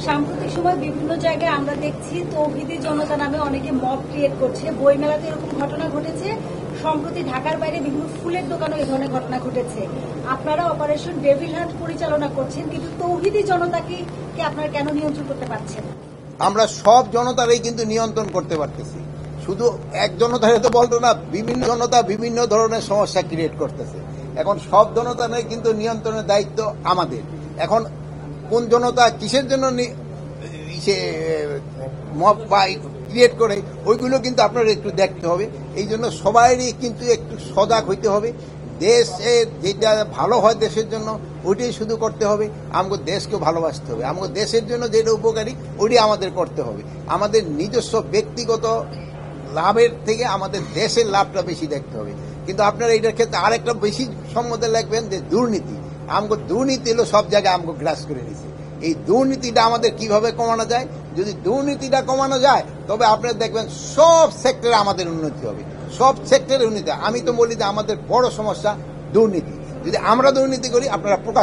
সাম্প্রতিক সময় বিভিন্ন জায়গায় আমরা দেখছি তৌহিদি জনতা নামে অনেকে মব ক্রিয়েট করছে। বইমেলাতে এরকম ঘটনা ঘটেছে। সম্প্রতি ঢাকার বাইরে বিভিন্ন ফুলের দোকানে এই ধরনের ঘটনা ঘটেছে। আপনারা অপারেশন ডেভিল হান্ট পরিচালনা করছেন, কিন্তু তৌহিদি জনতাকে আপনারা কেন নিয়ন্ত্রণ করতে পারছেন? আমরা সব জনতারই কিন্তু নিয়ন্ত্রণ করতে পারতেছি। শুধু এক জনতারে তো বলতো না, বিভিন্ন জনতা বিভিন্ন ধরনের সমস্যা ক্রিয়েট করতেছে। এখন সব জনতার কিন্তু নিয়ন্ত্রণের দায়িত্ব আমাদের। এখন কোন জনতা কিসের জন্য মব ক্রিয়েট করে ওইগুলো কিন্তু আপনার একটু দেখতে হবে। এই জন্য সবাইরই কিন্তু একটু সজাগ হইতে হবে। দেশে যেটা ভালো হয় দেশের জন্য ওইটাই শুধু করতে হবে। আমাকে দেশকে ভালোবাসতে হবে। আমাকে দেশের জন্য যেটা উপকারী ওইটাই আমাদের করতে হবে। আমাদের নিজস্ব ব্যক্তিগত লাভের থেকে আমাদের দেশের লাভটা বেশি দেখতে হবে। কিন্তু আপনারা এটার ক্ষেত্রে আরেকটা বেশি সম্মতি লাগবেন যে দুর্নীতি। আমাকে দুর্নীতি হলো সব জায়গায় আমাকে গ্রাস করে নিছে। এই দুর্নীতিটা আমাদের কিভাবে কমানো যায়? যদি দুর্নীতিটা কমানো যায় তবে আপনারা দেখবেন সব সেক্টরে আমাদের উন্নতি হবে, সব সেক্টরে উন্নতি। আমি তো বলি যে আমাদের বড় সমস্যা দুর্নীতি। যদি আমরা দুর্নীতি করি আপনারা প্রকাশ